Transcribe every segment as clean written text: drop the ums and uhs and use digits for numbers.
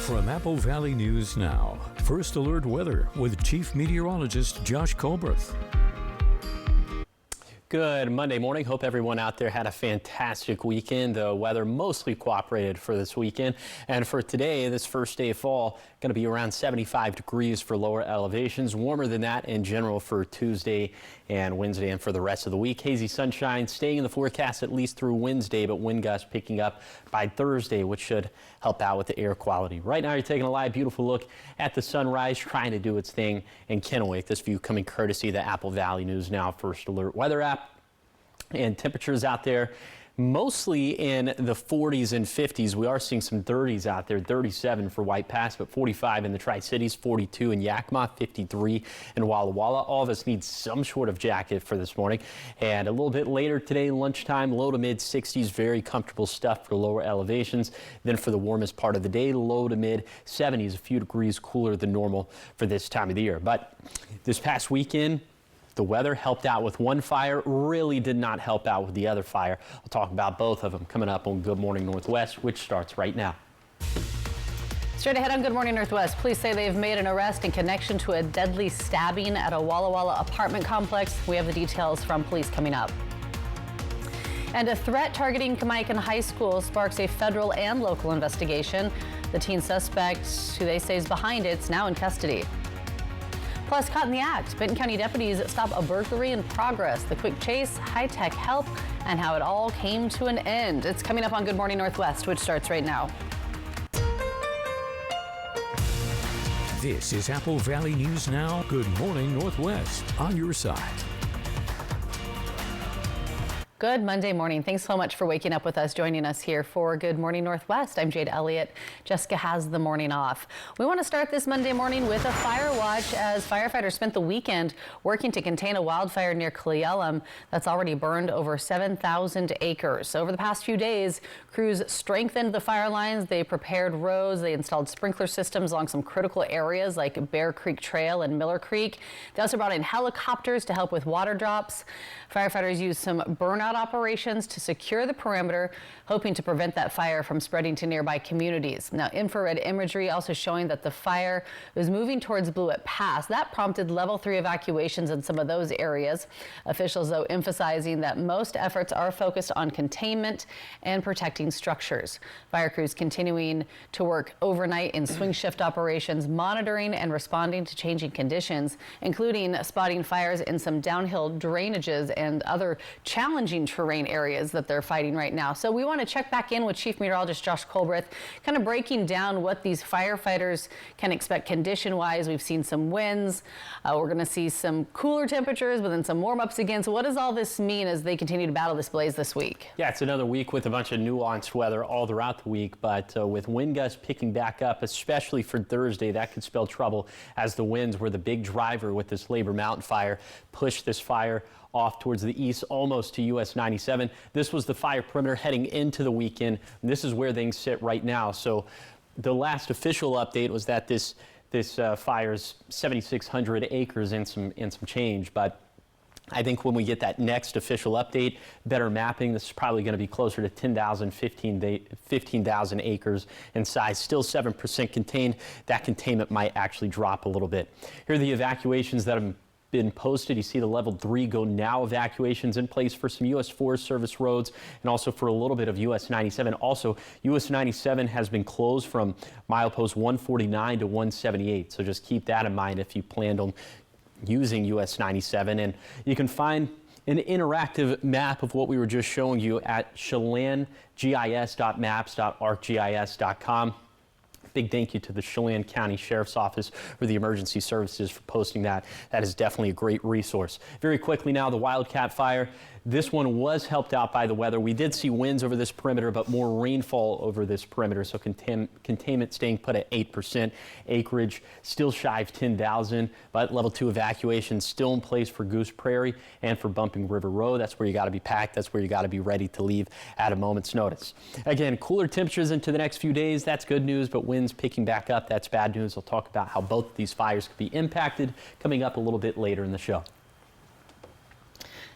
From Apple Valley News Now, First Alert Weather with Chief Meteorologist Josh Colbreth. Good Monday morning. Hope everyone out there had a fantastic weekend. The weather mostly cooperated for this weekend. And for today, this first day of fall, going to be around 75 degrees for lower elevations. Warmer than that in general for Tuesday and Wednesday and for the rest of the week. Hazy sunshine staying in the forecast at least through Wednesday, but wind gusts picking up by Thursday, which should help out with the air quality. Right now, you're taking a live, beautiful look at the sunrise trying to do its thing in Kennewick. This view coming courtesy of the Apple Valley News Now First Alert Weather app. And temperatures out there mostly in the 40s and 50s. We are seeing some 30s out there, 37 for White Pass, but 45 in the Tri-Cities, 42 in Yakima, 53 in Walla Walla. All of us need some sort of jacket for this morning. And a little bit later today, lunchtime, low to mid 60s, very comfortable stuff for lower elevations. Then for the warmest part of the day, low to mid 70s, a few degrees cooler than normal for this time of the year. But this past weekend, the weather helped out with one fire, really did not help out with the other fire. I'll talk about both of them coming up on Good Morning Northwest, which starts right now. Straight ahead on Good Morning Northwest, police say they've made an arrest in connection to a deadly stabbing at a Walla Walla apartment complex. We have the details from police coming up. And a threat targeting Kamiakin High School sparks a federal and local investigation. The teen suspect, who they say is behind it, is now in custody. Plus, caught in the act, Benton County deputies stop a burglary in progress. The quick chase, high-tech help, and how it all came to an end. It's coming up on Good Morning Northwest, which starts right now. This is Apple Valley News Now. Good Morning Northwest on your side. Good Monday morning. Thanks so much for waking up with us, joining us here for Good Morning Northwest. I'm Jade Elliott. Jessica has the morning off. We want to start this Monday morning with a fire watch as firefighters spent the weekend working to contain a wildfire near Cle Elum that's already burned over 7,000 acres. Over the past few days, crews strengthened the fire lines. They prepared roads. They installed sprinkler systems along some critical areas like Bear Creek Trail and Miller Creek. They also brought in helicopters to help with water drops. Firefighters used some burnout operations to secure the perimeter, hoping to prevent that fire from spreading to nearby communities. Now, infrared imagery also showing that the fire was moving towards Blewett Pass. That prompted level 3 evacuations in some of those areas. Officials, though, emphasizing that most efforts are focused on containment and protecting structures. Fire crews continuing to work overnight in swing shift operations, monitoring and responding to changing conditions, including spotting fires in some downhill drainages and other challenging terrain areas that they're fighting right now. So we want to check back in with Chief Meteorologist Josh Colbreth, kind of breaking down what these firefighters can expect condition-wise. We've seen some winds. We're going to see some cooler temperatures, but then some warm-ups again. So what does all this mean as they continue to battle this blaze this week? Yeah, it's another week with a bunch of nuanced weather all throughout the week, but with wind gusts picking back up, especially for Thursday, that could spell trouble as the winds were the big driver with this Labor Mountain fire, pushed this fire off towards the east, almost to US 97. This was the fire perimeter heading into the weekend. And this is where things sit right now. So the last official update was that this fire's 7,600 acres and some change. But I think when we get that next official update, better mapping, this is probably going to be closer to 10,000, 15,000 acres in size. Still 7% contained. That containment might actually drop a little bit. Here are the evacuations that have been posted. You see the level 3 go now evacuations in place for some U.S. Forest Service roads and also for a little bit of US 97. Also, US 97 has been closed from milepost 149 to 178. So just keep that in mind if you planned on using US 97. And you can find an interactive map of what we were just showing you at ChelanGIS.maps.arcgis.com. Big thank you to the Chelan County Sheriff's Office for the emergency services for posting that. That is definitely a great resource. Very quickly now, the Wildcat Fire. This one was helped out by the weather. We did see winds over this perimeter, but more rainfall over this perimeter. So containment staying put at 8%. Acreage still shy of 10,000, but level 2 evacuation still in place for Goose Prairie and for Bumping River Road. That's where you got to be packed. That's where you got to be ready to leave at a moment's notice. Again, cooler temperatures into the next few days. That's good news, but winds picking back up. That's bad news. I'll talk about how both of these fires could be impacted coming up a little bit later in the show.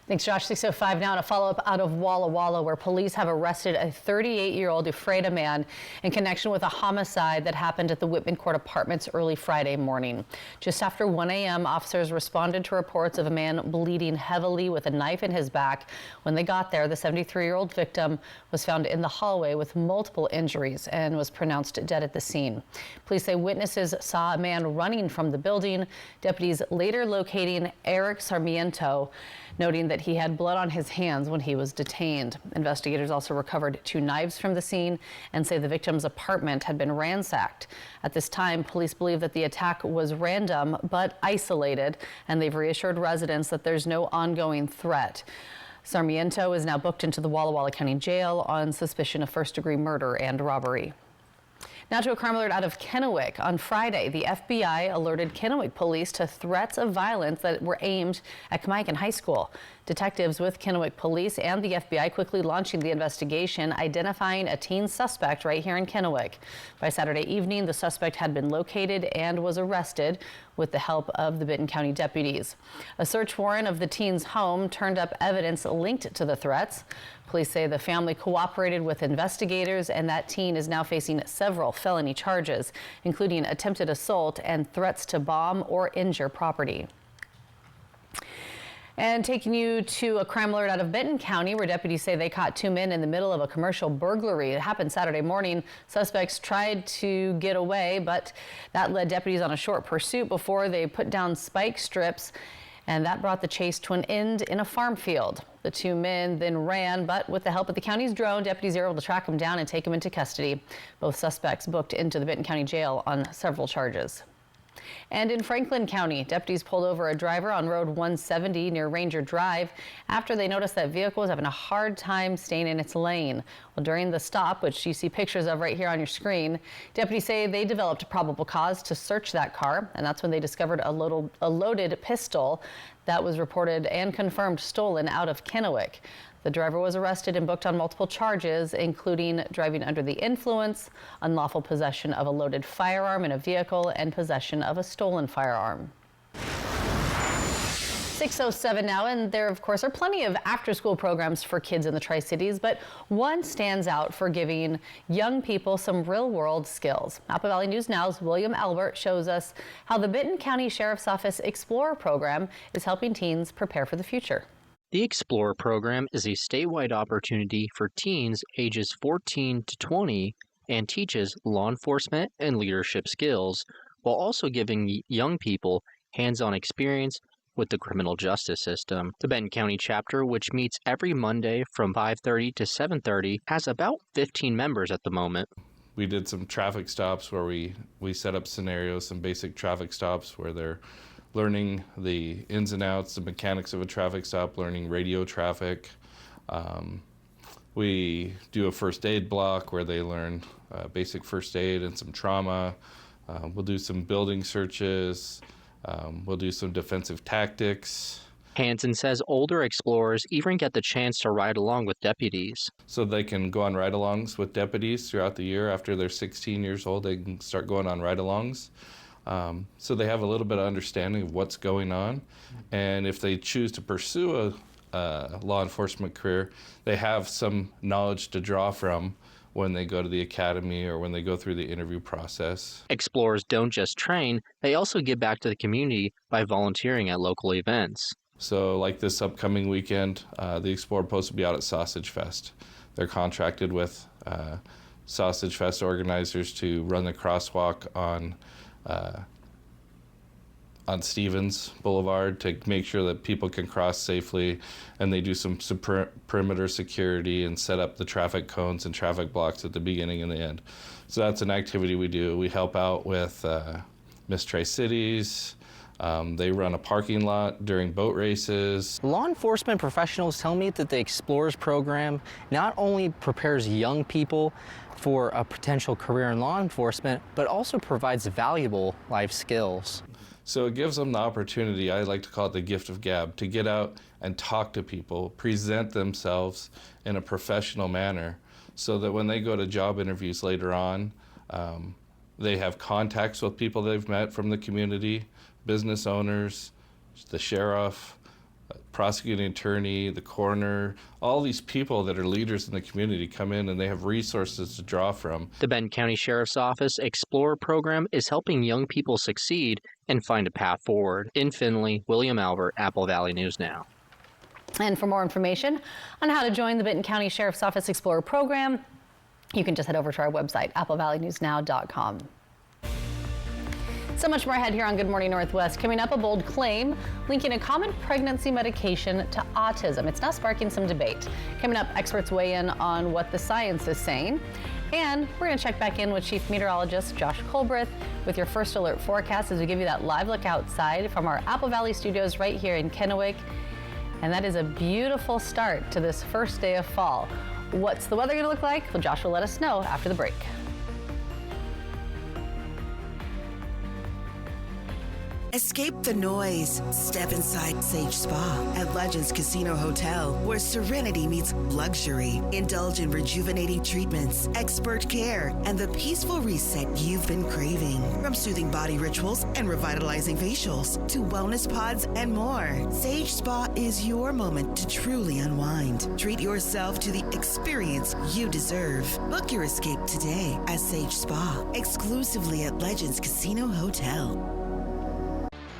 Thanks, Josh. 6:05 now, and a follow-up out of Walla Walla, where police have arrested a 38-year-old Ephrata man in connection with a homicide that happened at the Whitman Court Apartments early Friday morning. Just after 1 a.m., officers responded to reports of a man bleeding heavily with a knife in his back. When they got there, the 73-year-old victim was found in the hallway with multiple injuries and was pronounced dead at the scene. Police say witnesses saw a man running from the building. Deputies later locating Eric Sarmiento, noting that he had blood on his hands when he was detained. Investigators also recovered 2 knives from the scene and say the victim's apartment had been ransacked. At this time, police believe that the attack was random but isolated, and they've reassured residents that there's no ongoing threat. Sarmiento is now booked into the Walla Walla County Jail on suspicion of first-degree murder and robbery. Now to a crime alert out of Kennewick. On Friday, the FBI alerted Kennewick police to threats of violence that were aimed at Kamiakin High School. Detectives with Kennewick police and the FBI quickly launching the investigation, identifying a teen suspect right here in Kennewick. By Saturday evening, the suspect had been located and was arrested with the help of the Benton County deputies. A search warrant of the teen's home turned up evidence linked to the threats. Police say the family cooperated with investigators, and that teen is now facing several felony charges, including attempted assault and threats to bomb or injure property. And taking you to a crime alert out of Benton County, where deputies say they caught 2 men in the middle of a commercial burglary. It happened Saturday morning. Suspects tried to get away, but that led deputies on a short pursuit before they put down spike strips, and that brought the chase to an end in a farm field. The 2 men then ran, but with the help of the county's drone, deputies are able to track them down and take them into custody. Both suspects booked into the Benton County Jail on several charges. And in Franklin County, deputies pulled over a driver on Road 170 near Ranger Drive after they noticed that vehicle was having a hard time staying in its lane. Well, during the stop, which you see pictures of right here on your screen, deputies say they developed a probable cause to search that car, and that's when they discovered a loaded pistol that was reported and confirmed stolen out of Kennewick. The driver was arrested and booked on multiple charges, including driving under the influence, unlawful possession of a loaded firearm in a vehicle, and possession of a stolen firearm. 6:07 now, and there, of course, are plenty of after-school programs for kids in the Tri-Cities, but one stands out for giving young people some real-world skills. Napa Valley News Now's William Albert shows us how the Benton County Sheriff's Office Explorer program is helping teens prepare for the future. The Explorer program is a statewide opportunity for teens ages 14 to 20 and teaches law enforcement and leadership skills, while also giving young people hands-on experience with the criminal justice system. The Benton County chapter, which meets every Monday from 5:30 to 7:30, has about 15 members at the moment. We did some traffic stops where we set up scenarios, some basic traffic stops where they're learning the ins and outs, the mechanics of a traffic stop, learning radio traffic. We do a first aid block where they learn basic first aid and some trauma. We'll do some building searches. We'll do some defensive tactics. Hansen says older explorers even get the chance to ride along with deputies. So they can go on ride-alongs with deputies throughout the year. After they're 16 years old, they can start going on ride-alongs. So they have a little bit of understanding of what's going on. And if they choose to pursue a law enforcement career, they have some knowledge to draw from when they go to the academy or when they go through the interview process. Explorers don't just train, they also give back to the community by volunteering at local events. So like this upcoming weekend, the Explorer Post will be out at Sausage Fest. They're contracted with Sausage Fest organizers to run the crosswalk on Stevens Boulevard to make sure that people can cross safely, and they do some perimeter security and set up the traffic cones and traffic blocks at the beginning and the end. So that's an activity we do. We help out with Miss Tri-Cities. They run a parking lot during boat races. Law enforcement professionals tell me that the Explorers program not only prepares young people for a potential career in law enforcement, but also provides valuable life skills. So it gives them the opportunity, I like to call it the gift of gab, to get out and talk to people, present themselves in a professional manner, so that when they go to job interviews later on, they have contacts with people they've met from the community, business owners, the sheriff, prosecuting attorney, the coroner, all these people that are leaders in the community come in and they have resources to draw from. The Benton County Sheriff's Office Explorer program is helping young people succeed and find a path forward. In Findlay, William Albert, Apple Valley News Now. And for more information on how to join the Benton County Sheriff's Office Explorer program, you can just head over to our website, applevalleynewsnow.com. So much more ahead here on Good Morning Northwest. Coming up, a bold claim linking a common pregnancy medication to autism. It's now sparking some debate. Coming up, experts weigh in on what the science is saying. And we're going to check back in with Chief Meteorologist Josh Colbreth with your first alert forecast as we give you that live look outside from our Apple Valley studios right here in Kennewick. And that is a beautiful start to this first day of fall. What's the weather going to look like? Well, Josh will let us know after the break. Escape the noise. Step inside Sage Spa at Legends Casino Hotel, where serenity meets luxury. Indulge in rejuvenating treatments, expert care, and the peaceful reset you've been craving. From soothing body rituals and revitalizing facials to wellness pods and more, Sage Spa is your moment to truly unwind. Treat yourself to the experience you deserve. Book your escape today at Sage Spa, exclusively at Legends Casino Hotel.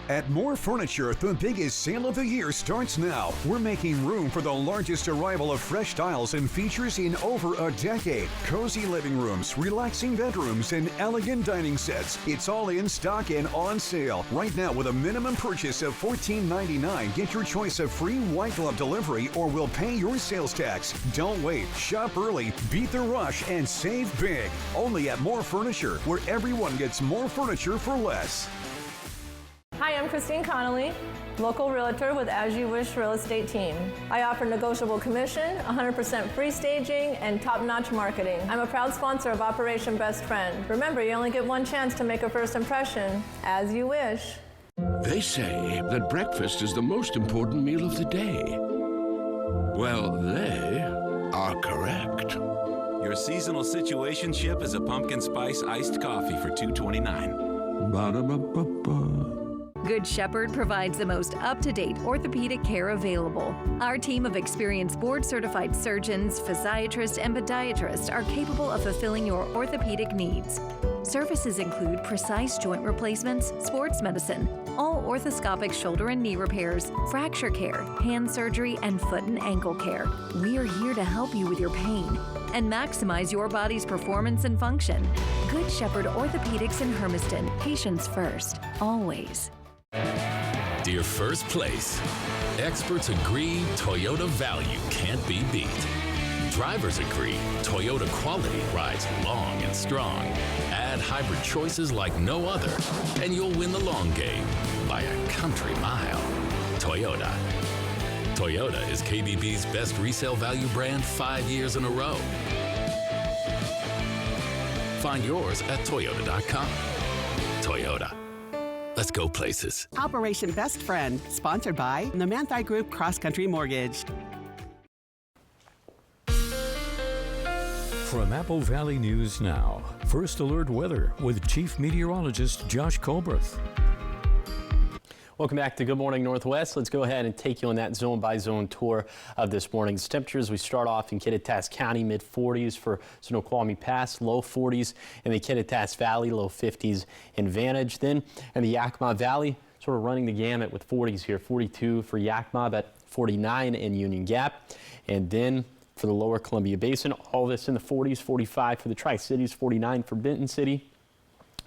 At More Furniture, the biggest sale of the year starts now. We're making room for the largest arrival of fresh styles and features in over a decade. Cozy living rooms, relaxing bedrooms, and elegant dining sets. It's all in stock and on sale. Right now, with a minimum purchase of $14.99, get your choice of free white glove delivery or we'll pay your sales tax. Don't wait. Shop early, beat the rush, and save big. Only at More Furniture, where everyone gets more furniture for less. Hi, I'm Christine Connolly, local realtor with As You Wish Real Estate Team. I offer negotiable commission, 100% free staging, and top-notch marketing. I'm a proud sponsor of Operation Best Friend. Remember, you only get one chance to make a first impression. As you wish. They say that breakfast is the most important meal of the day. Well, they are correct. Your seasonal situationship is a pumpkin spice iced coffee for $2.29. Ba-da-ba-ba-ba. Good Shepherd provides the most up-to-date orthopedic care available. Our team of experienced board-certified surgeons, physiatrists, and podiatrists are capable of fulfilling your orthopedic needs. Services include precise joint replacements, sports medicine, all orthoscopic shoulder and knee repairs, fracture care, hand surgery, and foot and ankle care. We are here to help you with your pain and maximize your body's performance and function. Good Shepherd Orthopedics in Hermiston. Patients first, always. Dear First Place, experts agree Toyota value can't be beat. Drivers agree Toyota quality rides long and strong. Add hybrid choices like no other, and you'll win the long game by a country mile. Toyota. Toyota is KBB's best resale value brand 5 years in a row. Find yours at Toyota.com. Toyota. Let's go places. Operation Best Friend, sponsored by the Manthei Group Cross Country Mortgage. From Apple Valley News Now, First Alert Weather with Chief Meteorologist Josh Colbreth. Welcome back to Good Morning Northwest. Let's go ahead and take you on that zone-by-zone tour of this morning's temperatures. We start off in Kittitas County, mid-40s for Snoqualmie Pass, low 40s in the Kittitas Valley, low 50s in Vantage. Then in the Yakima Valley, sort of running the gamut with 40s here, 42 for Yakima, but 49 in Union Gap. And then for the lower Columbia Basin, all this in the 40s, 45 for the Tri-Cities, 49 for Benton City,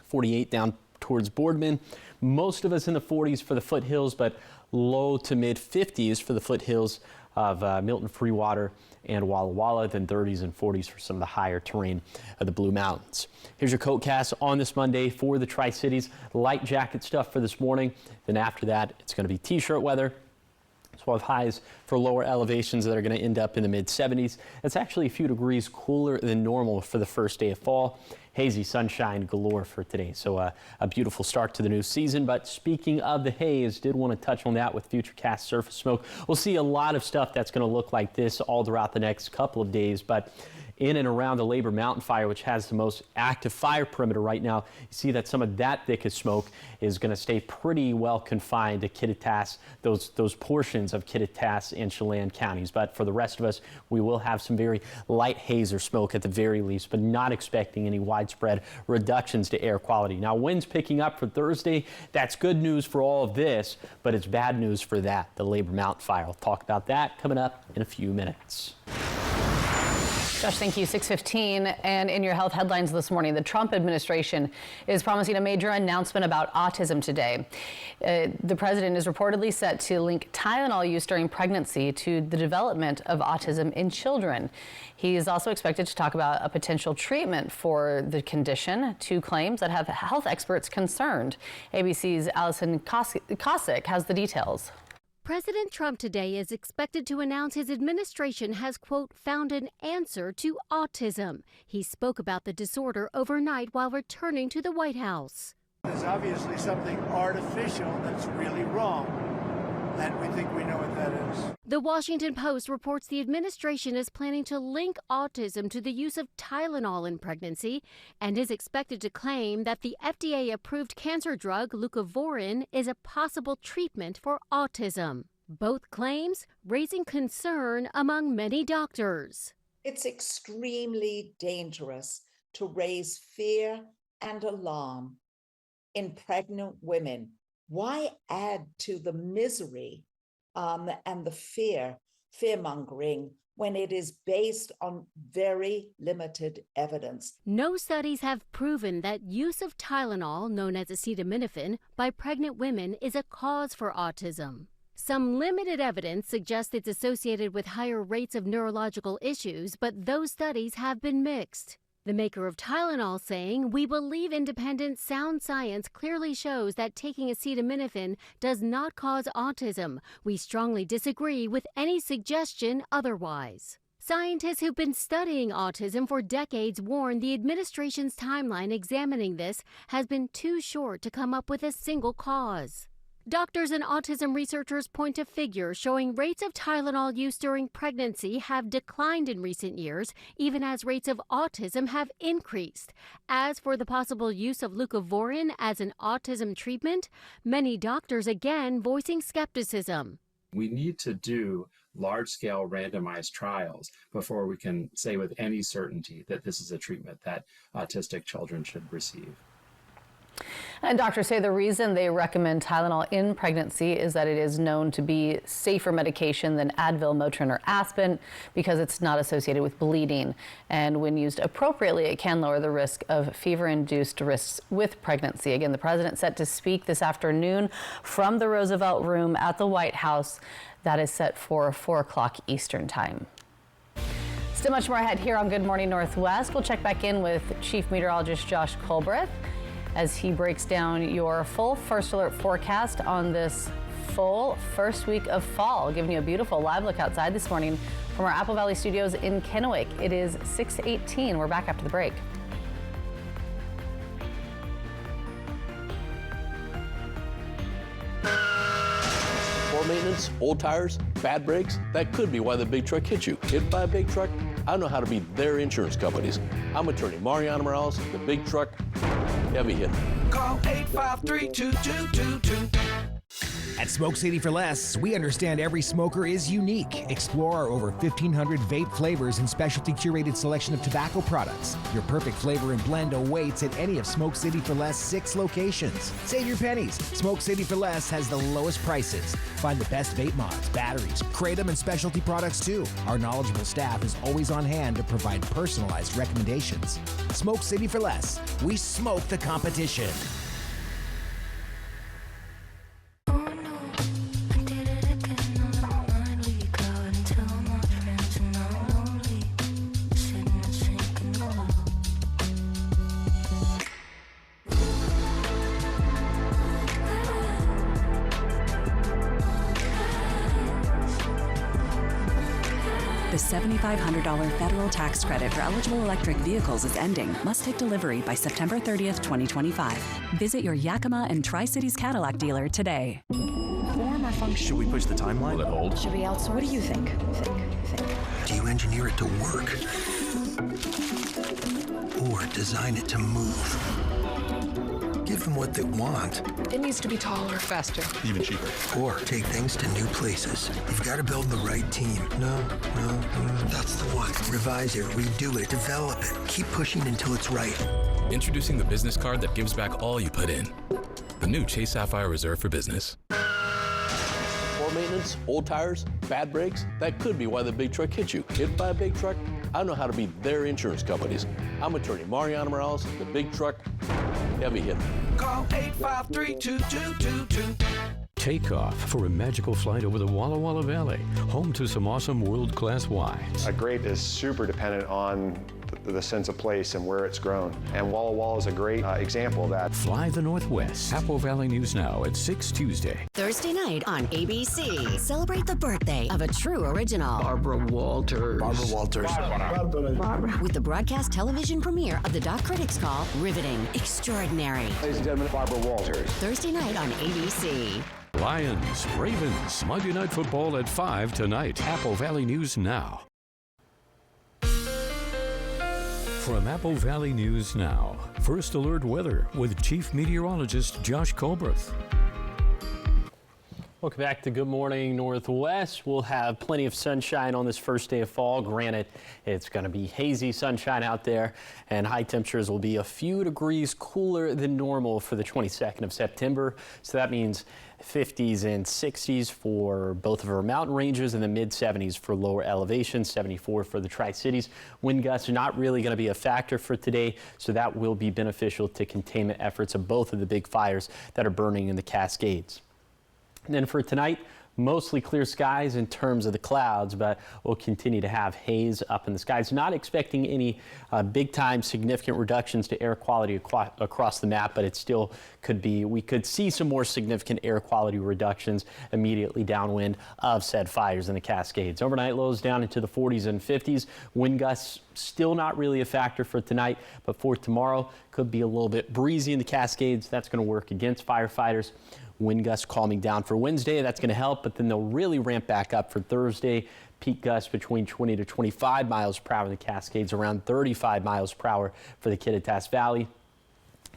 48 down towards Boardman. Most of us in the 40s for the foothills, but low to mid 50s for the foothills of Milton, Freewater, and Walla Walla, then 30s and 40s for some of the higher terrain of the Blue Mountains. Here's your coatcast on this Monday for the Tri-Cities. Light jacket stuff for this morning. Then after that, it's going to be t-shirt weather. So we'll have highs for lower elevations that are going to end up in the mid 70s. It's actually a few degrees cooler than normal for the first day of fall. Hazy sunshine galore for today. So a beautiful start to the new season. But speaking of the haze, did want to touch on that with Futurecast surface smoke. We'll see a lot of stuff that's going to look like this all throughout the next couple of days. But in and around the Labor Mountain fire, which has the most active fire perimeter right now. You see that some of that thickest smoke is going to stay pretty well confined to Kittitas, those portions of Kittitas and Chelan counties. But for the rest of us, we will have some very light haze or smoke at the very least, but not expecting any widespread reductions to air quality. Now, winds picking up for Thursday. That's good news for all of this, but it's bad news for that, the Labor Mountain fire. I'll talk about that coming up in a few minutes. Josh, thank you. 6:15, and in your health headlines this morning, the Trump administration is promising a major announcement about autism today. The president is reportedly set to link Tylenol use during pregnancy to the development of autism in children. He is also expected to talk about a potential treatment for the condition, two claims that have health experts concerned. ABC's Allison Cossack has the details. President Trump today is expected to announce his administration has, quote, found an answer to autism. He spoke about the disorder overnight while returning to the White House. There's obviously something artificial that's really wrong, and we think we know what that is. The Washington Post reports the administration is planning to link autism to the use of Tylenol in pregnancy and is expected to claim that the FDA-approved cancer drug leucovorin is a possible treatment for autism. Both claims raising concern among many doctors. It's extremely dangerous to raise fear and alarm in pregnant women. Why add to the misery and the fear-mongering when it is based on very limited evidence? No studies have proven that use of Tylenol, known as acetaminophen, by pregnant women is a cause for autism. Some limited evidence suggests it's associated with higher rates of neurological issues, but those studies have been mixed. The maker of Tylenol saying, "We believe independent, sound science clearly shows that taking acetaminophen does not cause autism. We strongly disagree with any suggestion otherwise." Scientists who've been studying autism for decades warn the administration's timeline examining this has been too short to come up with a single cause. Doctors and autism researchers point to figures showing rates of Tylenol use during pregnancy have declined in recent years, even as rates of autism have increased. As for the possible use of leucovorin as an autism treatment, many doctors again voicing skepticism. We need to do large-scale randomized trials before we can say with any certainty that this is a treatment that autistic children should receive. And doctors say the reason they recommend Tylenol in pregnancy is that it is known to be safer medication than Advil, Motrin, or Aspirin because it's not associated with bleeding. And when used appropriately, it can lower the risk of fever-induced risks with pregnancy. Again, the president set to speak this afternoon from the Roosevelt Room at the White House. That is set for 4 o'clock Eastern Time. Still much more ahead here on Good Morning Northwest. We'll check back in with Chief Meteorologist Josh Colbreth as he breaks down your full First Alert forecast on this full first week of fall, giving you a beautiful live look outside this morning from our Apple Valley studios in Kennewick. It is 6:18. We're back after the break. Poor maintenance, old tires, bad brakes, that could be why the big truck hit you. Hit by a big truck? I know how to beat their insurance companies. I'm attorney Mariano Morales, the big truck heavy hitter. Call 853-2222. At Smoke City for Less, we understand every smoker is unique. Explore our over 1,500 vape flavors and specialty curated selection of tobacco products. Your perfect flavor and blend awaits at any of Smoke City for Less 6 locations. Save your pennies. Smoke City for Less has the lowest prices. Find the best vape mods, batteries, kratom, and specialty products too. Our knowledgeable staff is always on hand to provide personalized recommendations. Smoke City for Less. We smoke the competition. The $7,500 federal tax credit for eligible electric vehicles is ending. Must take delivery by September 30th, 2025. Visit your Yakima and Tri-Cities Cadillac dealer today. Form or function? Should we push the timeline? Will it hold? Should we outsource? What do you think? Think. Do you engineer it to work? Or design it to move. Give them what they want. It needs to be taller, faster, Even cheaper. Or take things to new places. You've got to build the right team. No, that's the one. Revise it, redo it, develop it. Keep pushing until it's right. Introducing the business card that gives back all you put in. The new Chase Sapphire Reserve for Business. Poor maintenance, old tires, bad brakes, that could be why the big truck hit you. Hit by a big truck? I know how to be their insurance companies. I'm attorney Mariana Morales, the big truck heavy hitter. Call 853-2222. Take off for a magical flight over the Walla Walla Valley, home to some awesome world-class wines. A grape is super dependent on the sense of place and where it's grown. And Walla Walla is a great example of that. Fly the Northwest. Apple Valley News Now at 6 Tuesday. Thursday night on ABC. Celebrate the birthday of a true original. Barbara Walters. Barbara. With the broadcast television premiere of the Doc Critics Call, Riveting, Extraordinary. Ladies and gentlemen, Barbara Walters. Thursday night on ABC. Lions, Ravens, Monday Night Football at 5 tonight. Apple Valley News Now. From Apple Valley News Now, First Alert Weather with Chief Meteorologist Josh Colbreth. Welcome back to Good Morning Northwest. We'll have plenty of sunshine on this first day of fall. Granted, it's going to be hazy sunshine out there, and high temperatures will be a few degrees cooler than normal for the 22nd of September. So that means 50s and 60s for both of our mountain ranges and the mid 70s for lower elevations, 74 for the Tri-Cities. Wind gusts are not really going to be a factor for today, so that will be beneficial to containment efforts of both of the big fires that are burning in the Cascades. And then for tonight, mostly clear skies in terms of the clouds, but we'll continue to have haze up in the skies. Not expecting any big time significant reductions to air quality across the map, but it still could be, we could see some more significant air quality reductions immediately downwind of said fires in the Cascades. Overnight lows down into the 40s and 50s. Wind gusts still not really a factor for tonight, but for tomorrow could be a little bit breezy in the Cascades. That's going to work against firefighters. Wind gusts calming down for Wednesday. That's going to help, but then they'll really ramp back up for Thursday. Peak gusts between 20 to 25 miles per hour in the Cascades, around 35 miles per hour for the Kittitas Valley.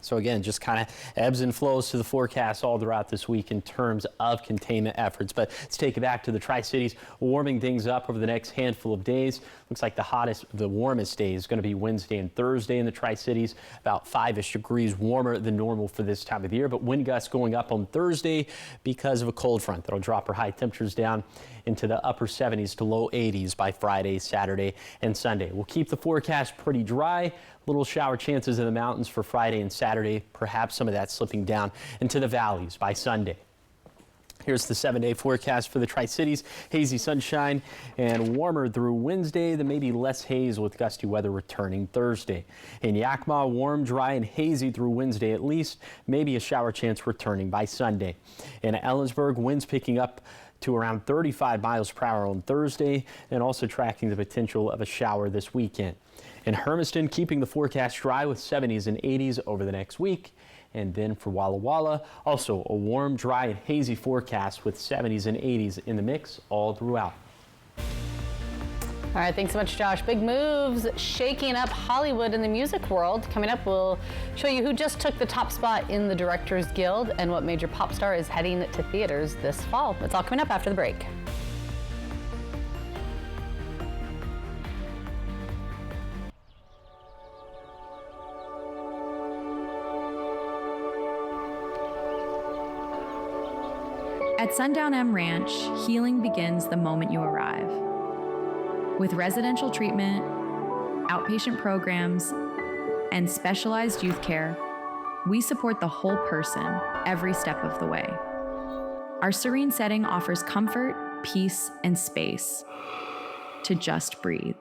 So again, just kind of ebbs and flows to the forecast all throughout this week in terms of containment efforts. But let's take it back to the Tri-Cities, warming things up over the next handful of days. Looks like the warmest day is going to be Wednesday and Thursday in the Tri-Cities, about 5-ish degrees warmer than normal for this time of the year. But wind gusts going up on Thursday because of a cold front that'll drop our high temperatures down into the upper 70s to low 80s by Friday, Saturday, and Sunday. We'll keep the forecast pretty dry. Little shower chances in the mountains for Friday and Saturday, perhaps some of that slipping down into the valleys by Sunday. Here's the 7-day forecast for the Tri-Cities. Hazy sunshine and warmer through Wednesday, then maybe less haze with gusty weather returning Thursday. In Yakima, warm, dry, and hazy through Wednesday at least, maybe a shower chance returning by Sunday. In Ellensburg, winds picking up to around 35 miles per hour on Thursday, and also tracking the potential of a shower this weekend. In Hermiston, keeping the forecast dry with 70s and 80s over the next week. And then for Walla Walla, also a warm, dry, and hazy forecast with 70s and 80s in the mix all throughout. All right, thanks so much, Josh. Big moves shaking up Hollywood in the music world. Coming up, we'll show you who just took the top spot in the Directors Guild and what major pop star is heading to theaters this fall. It's all coming up after the break. At Sundown M Ranch, healing begins the moment you arrive. With residential treatment, outpatient programs, and specialized youth care, we support the whole person every step of the way. Our serene setting offers comfort, peace, and space to just breathe.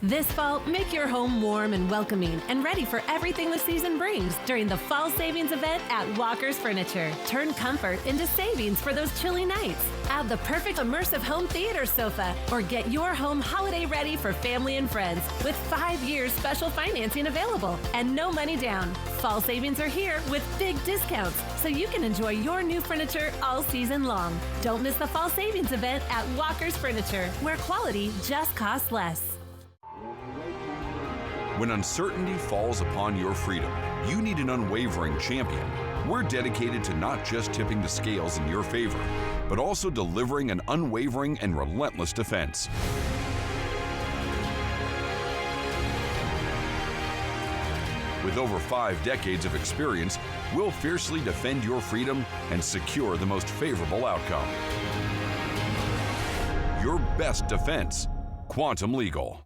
This fall, make your home warm and welcoming and ready for everything the season brings during the Fall Savings event at Walker's Furniture. Turn comfort into savings for those chilly nights. Add the perfect immersive home theater sofa or get your home holiday ready for family and friends with 5 years special financing available and no money down. Fall savings are here with big discounts so you can enjoy your new furniture all season long. Don't miss the Fall Savings event at Walker's Furniture, where quality just costs less. When uncertainty falls upon your freedom, you need an unwavering champion. We're dedicated to not just tipping the scales in your favor, but also delivering an unwavering and relentless defense. With over 5 decades of experience, we'll fiercely defend your freedom and secure the most favorable outcome. Your best defense, Quantum Legal.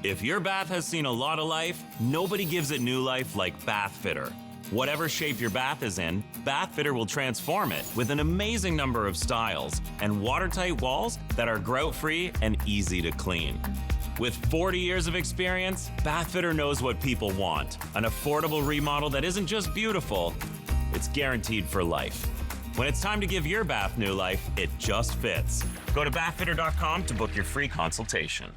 If your bath has seen a lot of life, nobody gives it new life like Bath Fitter. Whatever shape your bath is in, Bath Fitter will transform it with an amazing number of styles and watertight walls that are grout-free and easy to clean. With 40 years of experience, Bath Fitter knows what people want. An affordable remodel that isn't just beautiful, it's guaranteed for life. When it's time to give your bath new life, it just fits. Go to bathfitter.com to book your free consultation.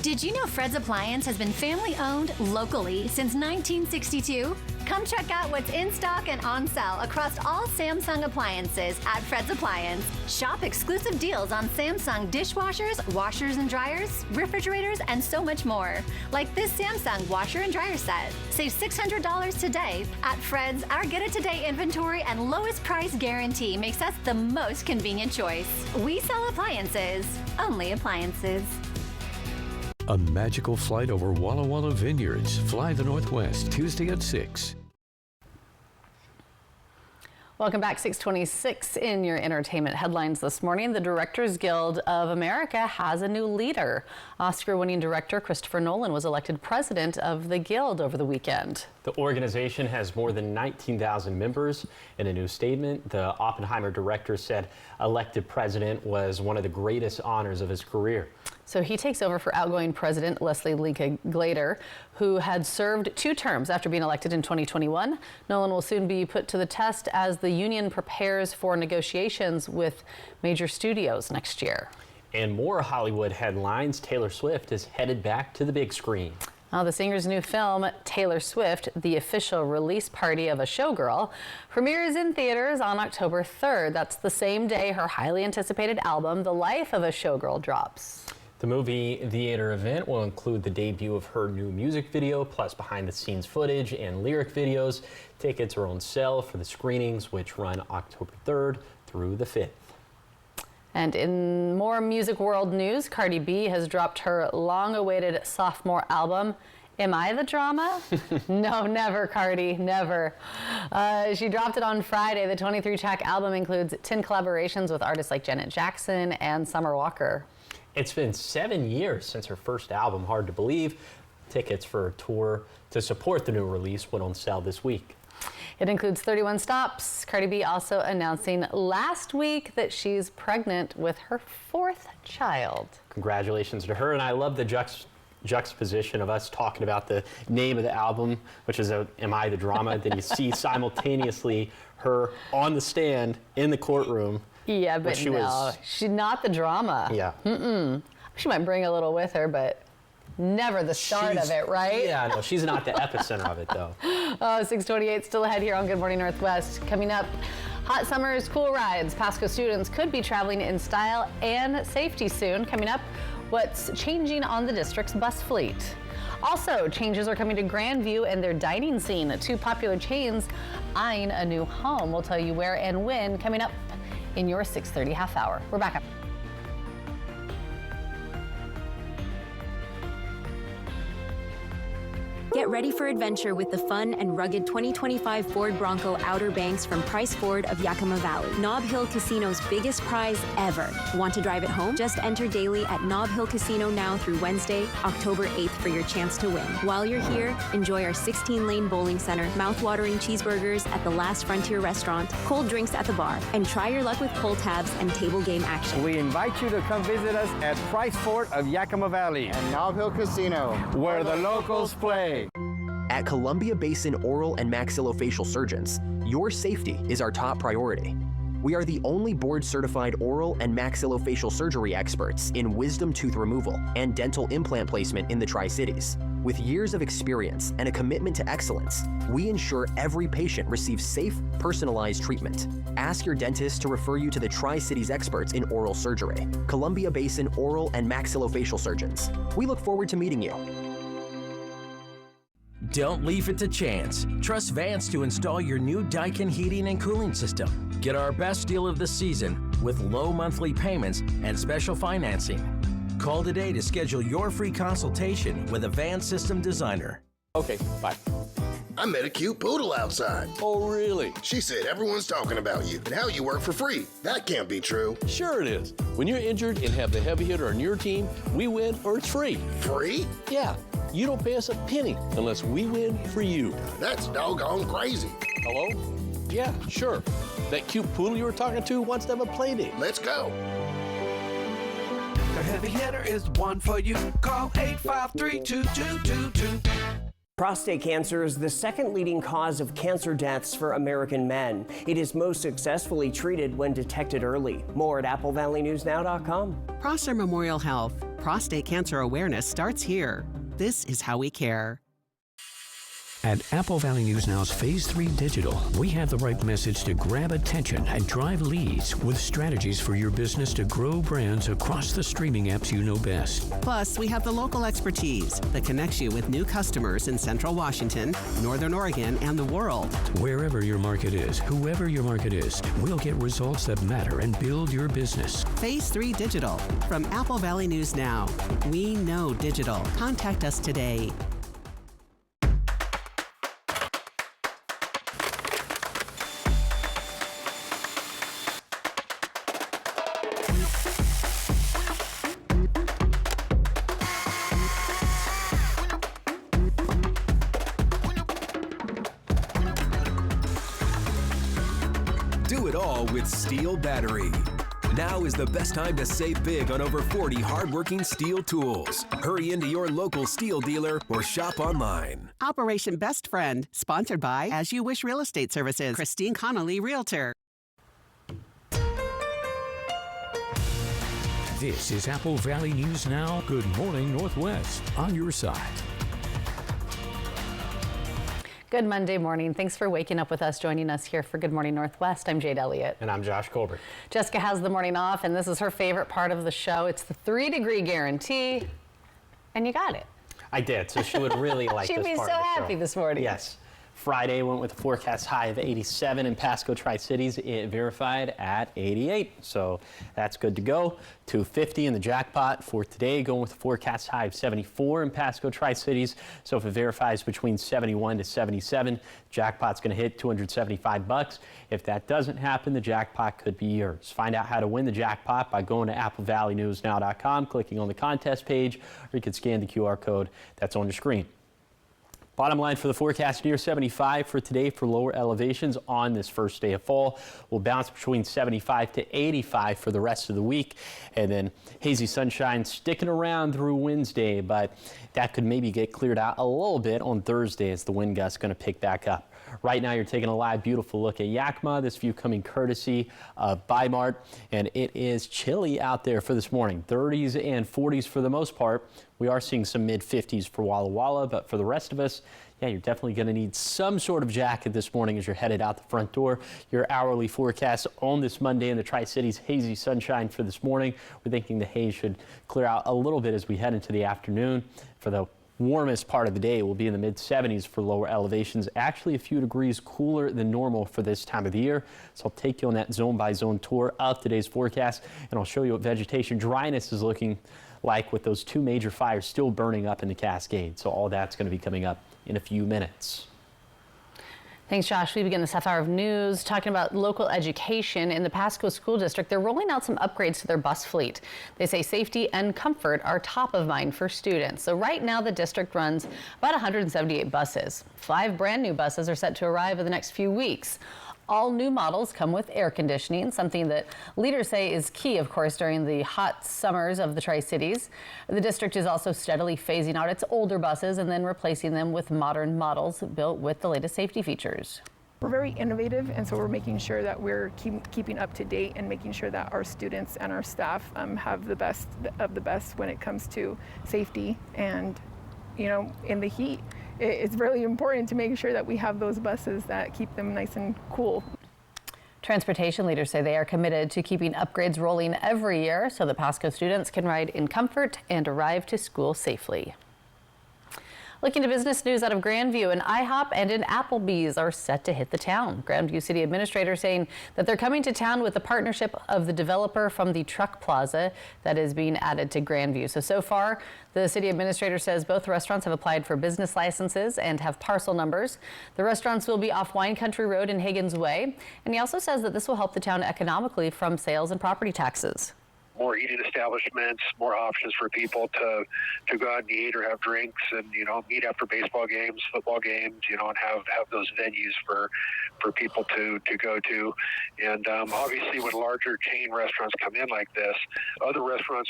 Did you know Fred's Appliance has been family-owned locally since 1962? Come check out what's in stock and on sale across all Samsung appliances at Fred's Appliance. Shop exclusive deals on Samsung dishwashers, washers and dryers, refrigerators, and so much more. Like this Samsung washer and dryer set. Save $600 today at Fred's. Our get-it-today inventory and lowest price guarantee makes us the most convenient choice. We sell appliances, only appliances. A magical flight over Walla Walla Vineyards. Fly the Northwest, Tuesday at 6. Welcome back, 6:26 in your entertainment headlines this morning. The Directors Guild of America has a new leader. Oscar-winning director Christopher Nolan was elected president of the Guild over the weekend. The organization has more than 19,000 members. In a new statement, the Oppenheimer director said elected president was one of the greatest honors of his career. So he takes over for outgoing president Leslie Linka Glader, who had served 2 terms after being elected in 2021. Nolan will soon be put to the test as the union prepares for negotiations with major studios next year. And more Hollywood headlines. Taylor Swift is headed back to the big screen. The singer's new film, Taylor Swift, the official release party of a showgirl, premieres in theaters on October 3rd. That's the same day her highly anticipated album, The Life of a Showgirl, drops. The movie theater event will include the debut of her new music video, plus behind-the-scenes footage and lyric videos. Tickets are on sale for the screenings, which run October 3rd through the 5th. And in more music world news, Cardi B has dropped her long-awaited sophomore album, Am I the Drama? No, never, Cardi, never. She dropped it on Friday. The 23-track album includes 10 collaborations with artists like Janet Jackson and Summer Walker. It's been 7 years since her first album, hard to believe. Tickets for a tour to support the new release went on sale this week. It includes 31 stops. Cardi B also announcing last week that she's pregnant with her 4th child. Congratulations to her, and I love the juxtaposition of us talking about the name of the album, which is Am I the Drama? Then you see her on the stand in the courtroom. Yeah, but she's not the drama. Yeah. She might bring a little with her, but never the start of it, right? Yeah, no, she's not the epicenter of it, though. 6:28 still ahead here on Good Morning Northwest. Coming up, hot summers, cool rides. Pasco students could be traveling in style and safety soon. Coming up, what's changing on the district's bus fleet. Also, changes are coming to Grandview and their dining scene. 2 popular chains eyeing a new home. We'll tell you where and when coming up in your 6:30 half hour. We're back up. Get ready for adventure with the fun and rugged 2025 Ford Bronco Outer Banks from Price Ford of Yakima Valley. Nob Hill Casino's biggest prize ever. Want to drive it home? Just enter daily at Nob Hill Casino now through Wednesday, October 8th for your chance to win. While you're here, enjoy our 16-lane bowling center, mouth-watering cheeseburgers at the Last Frontier restaurant, cold drinks at the bar, and try your luck with pull tabs and table game action. We invite you to come visit us at Price Ford of Yakima Valley and Nob Hill Casino, where the locals play. At Columbia Basin Oral and Maxillofacial Surgeons, your safety is our top priority. We are the only board-certified oral and maxillofacial surgery experts in wisdom tooth removal and dental implant placement in the Tri-Cities. With years of experience and a commitment to excellence, we ensure every patient receives safe, personalized treatment. Ask your dentist to refer you to the Tri-Cities experts in oral surgery. Columbia Basin Oral and Maxillofacial Surgeons. We look forward to meeting you. Don't leave it to chance. Trust Vance to install your new Daikin heating and cooling system. Get our best deal of the season with low monthly payments and special financing. Call today to schedule your free consultation with a Vance system designer. Okay, bye. I met a cute poodle outside. Oh, really? She said everyone's talking about you and how you work for free. That can't be true. Sure it is. When you're injured and have the heavy hitter on your team, we win or it's free. Free? Yeah. You don't pay us a penny unless we win for you. That's doggone crazy. Hello? Yeah, sure. That cute poodle you were talking to wants to have a play date. Let's go. The heavy hitter is the one for you. Call 853-2222. Prostate cancer is the second leading cause of cancer deaths for American men. It is most successfully treated when detected early. More at AppleValleyNewsNow.com. Prosser Memorial Health. Prostate cancer awareness starts here. This is how we care. At Apple Valley News Now's Phase 3 Digital, we have the right message to grab attention and drive leads with strategies for your business to grow brands across the streaming apps you know best. Plus, we have the local expertise that connects you with new customers in Central Washington, Northern Oregon, and the world. Wherever your market is, whoever your market is, we'll get results that matter and build your business. Phase 3 Digital from Apple Valley News Now. We know digital. Contact us today. Do it all with Steel Battery. Now is the best time to save big on over 40 hardworking Steel tools. Hurry into your local Steel dealer or shop online. Operation Best Friend, sponsored by As You Wish Real Estate Services, Christine Connolly, Realtor. This is Apple Valley News Now. Good morning, Northwest, on your side. Good Monday morning. Thanks for waking up with us, joining us here for Good Morning Northwest. I'm Jade Elliott. And I'm Josh Colbert. Jessica has the morning off, and this is her favorite part of the show. It's the 3-degree guarantee, and you got it. I did, so she would really like this part of the show. She'd be so happy this morning. Yes. Friday went with a forecast high of 87 in Pasco Tri-Cities. It verified at 88, so that's good to go. 250 in the jackpot for today, going with a forecast high of 74 in Pasco Tri-Cities. So if it verifies between 71 to 77, jackpot's going to hit $275. If that doesn't happen, the jackpot could be yours. Find out how to win the jackpot by going to AppleValleyNewsNow.com, clicking on the contest page, or you can scan the QR code that's on your screen. Bottom line for the forecast, near 75 for today for lower elevations on this first day of fall. We'll bounce between 75 to 85 for the rest of the week. And then hazy sunshine sticking around through Wednesday, but that could maybe get cleared out a little bit on Thursday as the wind gust's going to pick back up. Right now, you're taking a live, beautiful look at Yakima. This view coming courtesy of Bi-Mart, and it is chilly out there for this morning. 30s and 40s for the most part. We are seeing some mid-50s for Walla Walla, but for the rest of us, yeah, you're definitely going to need some sort of jacket this morning as you're headed out the front door. Your hourly forecast on this Monday in the Tri-Cities, hazy sunshine for this morning. We're thinking the haze should clear out a little bit as we head into the afternoon. For the warmest part of the day, will be in the mid-70s for lower elevations, actually a few degrees cooler than normal for this time of the year. So I'll take you on that zone-by-zone tour of today's forecast, and I'll show you what vegetation dryness is looking like with those two major fires still burning up in the Cascade. So all that's going to be coming up in a few minutes. Thanks, Josh. We begin this half hour of news talking about local education. In the Pasco School District, they're rolling out some upgrades to their bus fleet. They say safety and comfort are top of mind for students. So right now, the district runs about 178 buses. 5 brand new buses are set to arrive in the next few weeks. All new models come with air conditioning, something that leaders say is key, of course, during the hot summers of the Tri-Cities. The district is also steadily phasing out its older buses and then replacing them with modern models built with the latest safety features. We're very innovative, and so we're making sure that we're keeping up to date and making sure that our students and our staff have the best of the best when it comes to safety and, you know, in the heat. It's really important to make sure that we have those buses that keep them nice and cool. Transportation leaders say they are committed to keeping upgrades rolling every year so that Pasco students can ride in comfort and arrive to school safely. Looking to business news out of Grandview, an IHOP and an Applebee's are set to hit the town. Grandview City Administrator saying that they're coming to town with the partnership of the developer from the Truck Plaza that is being added to Grandview. So far, the City Administrator says both restaurants have applied for business licenses and have parcel numbers. The restaurants will be off Wine Country Road in Higgins Way, and he also says that this will help the town economically from sales and property taxes. More eating establishments, more options for people to go out and eat or have drinks and, meet after baseball games, football games, and have those venues for people to go to. And obviously when larger chain restaurants come in like this, other restaurants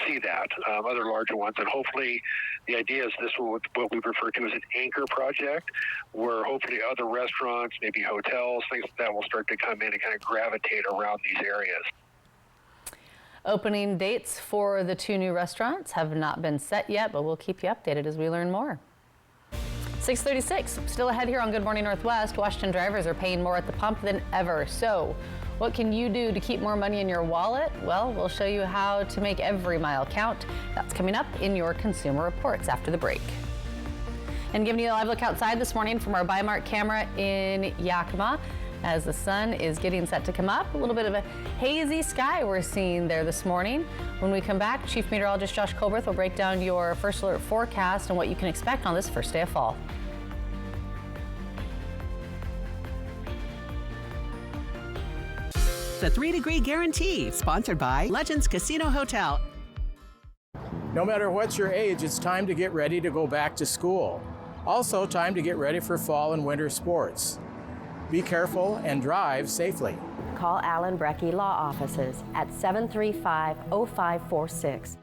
see that, other larger ones, and hopefully the idea is this will what we refer to as an anchor project, where hopefully other restaurants, maybe hotels, things like that will start to come in and kind of gravitate around these areas. Opening dates for the 2 new restaurants have not been set yet, but we'll keep you updated as we learn more. 6:36, still ahead here on Good Morning Northwest. Washington drivers are paying more at the pump than ever. So what can you do to keep more money in your wallet? Well, we'll show you how to make every mile count. That's coming up in your Consumer Reports after the break. And giving you a live look outside this morning from our Bi-Mart camera in Yakima. As the sun is getting set to come up, a little bit of a hazy sky we're seeing there this morning. When we come back, Chief Meteorologist Josh Colberth will break down your first alert forecast and what you can expect on this first day of fall. The 3-Degree Guarantee, sponsored by Legends Casino Hotel. No matter what your age, it's time to get ready to go back to school. Also, time to get ready for fall and winter sports. Be careful and drive safely. Call Allen Brecky Law Offices at 735-0546.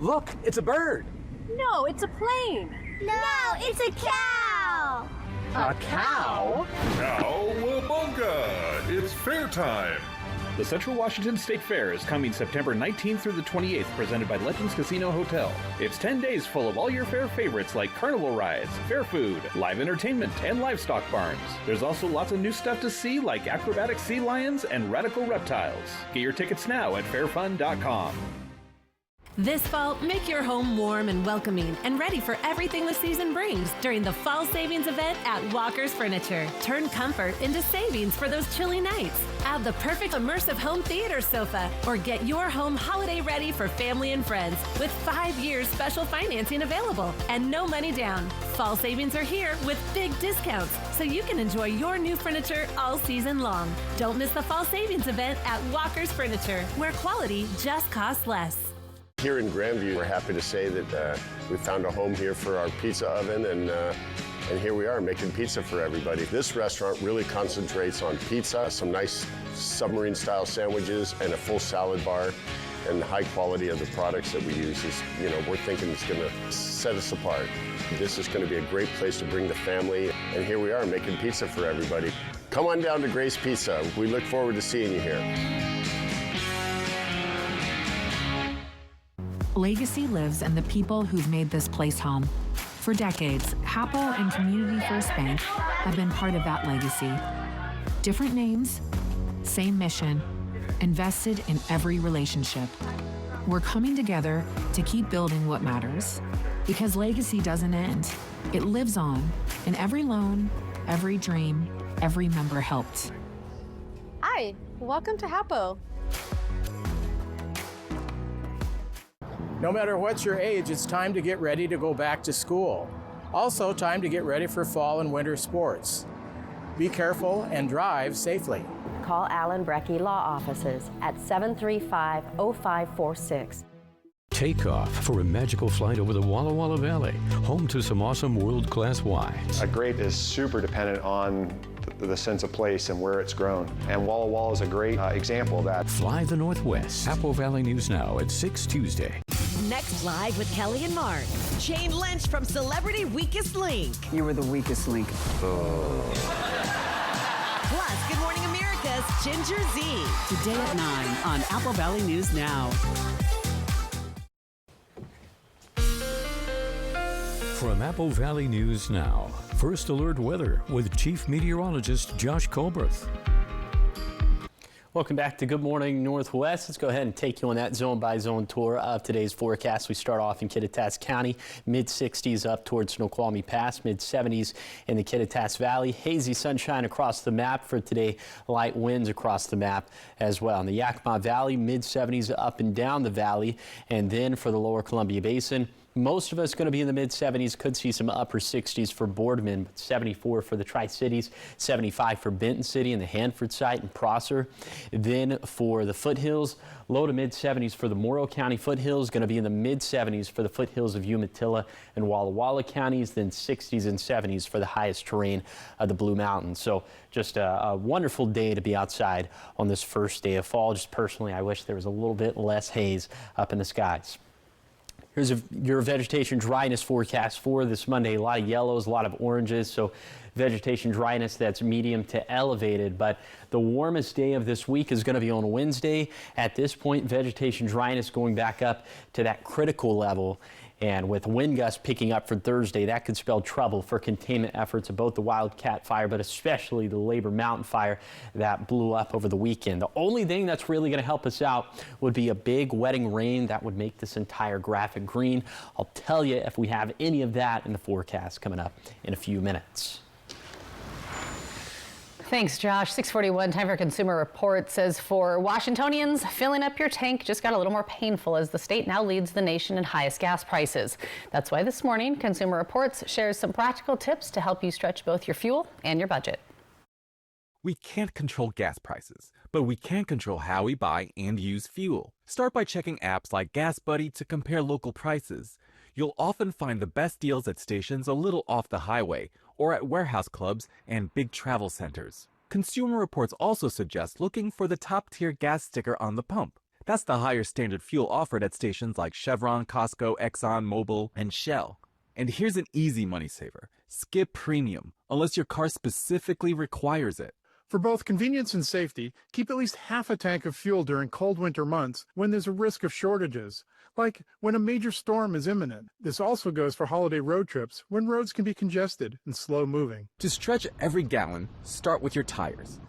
Look, it's a bird. No, it's a plane. No, it's a cow. A cow? Cowabunga! It's fair time. The Central Washington State Fair is coming September 19th through the 28th, presented by Legends Casino Hotel. It's 10 days full of all your fair favorites like carnival rides, fair food, live entertainment, and livestock barns. There's also lots of new stuff to see like acrobatic sea lions and radical reptiles. Get your tickets now at fairfun.com. This fall, make your home warm and welcoming and ready for everything the season brings during the fall savings event at Walker's Furniture. Turn comfort into savings for those chilly nights. Add the perfect immersive home theater sofa or get your home holiday ready for family and friends with 5 years special financing available and no money down. Fall savings are here with big discounts so you can enjoy your new furniture all season long. Don't miss the fall savings event at Walker's Furniture, where quality just costs less. Here in Grandview, we're happy to say that we found a home here for our pizza oven, and here we are making pizza for everybody. This restaurant really concentrates on pizza, some nice submarine-style sandwiches, and a full salad bar. And the high quality of the products that we use is, we're thinking it's going to set us apart. This is going to be a great place to bring the family, and here we are making pizza for everybody. Come on down to Grace Pizza. We look forward to seeing you here. Legacy lives in the people who've made this place home. For decades, Hapo and Community First Bank have been part of that legacy. Different names, same mission, invested in every relationship. We're coming together to keep building what matters. Because legacy doesn't end. It lives on in every loan, every dream, every member helped. Hi, welcome to Hapo. No matter what your age, it's time to get ready to go back to school. Also, time to get ready for fall and winter sports. Be careful and drive safely. Call Allen Brecky Law Offices at 735-0546. Take off for a magical flight over the Walla Walla Valley, home to some awesome world-class wines. A grape is super dependent on the sense of place and where it's grown. And Walla Walla is a great example of that. Fly the Northwest. Apple Valley News Now at 6 Tuesday. Next, live with Kelly and Mark. Shane Lynch from Celebrity Weakest Link. You were the weakest link. Plus, Good Morning America's Ginger Z. Today at 9 on Apple Valley News Now. From Apple Valley News Now, First Alert Weather with Chief Meteorologist Josh Colberth. Welcome back to Good Morning Northwest. Let's go ahead and take you on that zone-by-zone tour of today's forecast. We start off in Kittitas County, mid-60s up towards Snoqualmie Pass, mid-70s in the Kittitas Valley. Hazy sunshine across the map for today, light winds across the map as well. In the Yakima Valley, mid-70s up and down the valley, and then for the lower Columbia Basin, most of us going to be in the mid-70s, could see some upper 60s for Boardman, but 74 for the Tri-Cities, 75 for Benton City and the Hanford site and Prosser. Then for the foothills, low to mid-70s for the Morrow County foothills, going to be in the mid-70s for the foothills of Umatilla and Walla Walla counties, then 60s and 70s for the highest terrain of the Blue Mountains. So just a wonderful day to be outside on this first day of fall. Just personally, I wish there was a little bit less haze up in the skies. Here's your vegetation dryness forecast for this Monday. A lot of yellows, a lot of oranges, so vegetation dryness that's medium to elevated. But the warmest day of this week is going to be on Wednesday. At this point, vegetation dryness going back up to that critical level. And with wind gusts picking up for Thursday, that could spell trouble for containment efforts of both the Wildcat Fire, but especially the Labor Mountain Fire that blew up over the weekend. The only thing that's really going to help us out would be a big wetting rain that would make this entire graphic green. I'll tell you if we have any of that in the forecast coming up in a few minutes. Thanks, Josh. 6:41, time for Consumer Reports. Says for Washingtonians, filling up your tank just got a little more painful as the state now leads the nation in highest gas prices. That's why this morning, Consumer Reports shares some practical tips to help you stretch both your fuel and your budget. We can't control gas prices, but we can control how we buy and use fuel. Start by checking apps like Gas Buddy to compare local prices. You'll often find the best deals at stations a little off the highway or at warehouse clubs and big travel centers. Consumer Reports also suggest looking for the top-tier gas sticker on the pump. That's the higher standard fuel offered at stations like Chevron, Costco, Exxon, Mobil, and Shell. And here's an easy money saver. Skip premium, unless your car specifically requires it. For both convenience and safety, keep at least half a tank of fuel during cold winter months when there's a risk of shortages, like when a major storm is imminent. This also goes for holiday road trips when roads can be congested and slow moving. To stretch every gallon, start with your tires.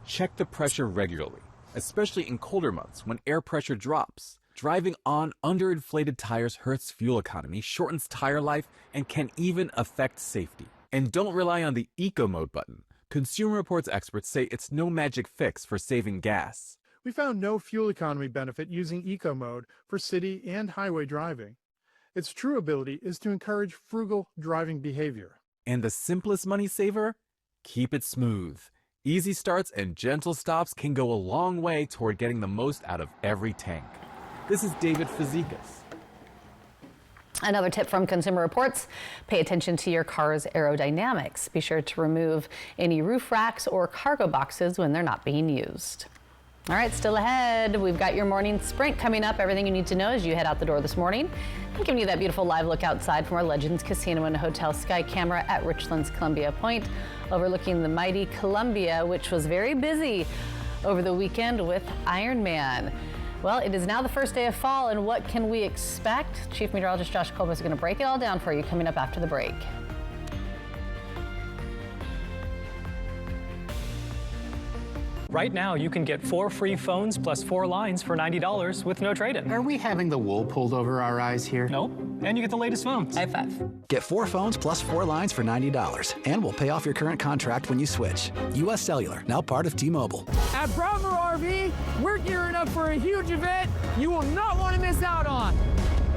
Check the pressure regularly, especially in colder months when air pressure drops. Driving on underinflated tires hurts fuel economy, shortens tire life, and can even affect safety. And don't rely on the Eco Mode button. Consumer Reports experts say it's no magic fix for saving gas. We found no fuel economy benefit using Eco Mode for city and highway driving. Its true ability is to encourage frugal driving behavior. And the simplest money saver? Keep it smooth. Easy starts and gentle stops can go a long way toward getting the most out of every tank. This is David Fazekas. Another tip from Consumer Reports, pay attention to your car's aerodynamics. Be sure to remove any roof racks or cargo boxes when they're not being used. All right, still ahead, we've got your morning sprint coming up. Everything you need to know as you head out the door this morning. I'm giving you that beautiful live look outside from our Legends Casino and Hotel Sky Camera at Richland's Columbia Point, overlooking the mighty Columbia, which was very busy over the weekend with Ironman. Well, it is now the first day of fall, and what can we expect? Chief Meteorologist Josh Kolba is going to break it all down for you coming up after the break. Right now, you can get 4 free phones plus 4 lines for $90 with no trade-in. Are we having the wool pulled over our eyes here? Nope. And you get the latest phones. High five. Get 4 phones plus 4 lines for $90. And we'll pay off your current contract when you switch. U.S. Cellular, now part of T-Mobile. At Bravo RV, we're gearing up for a huge event you will not want to miss out on.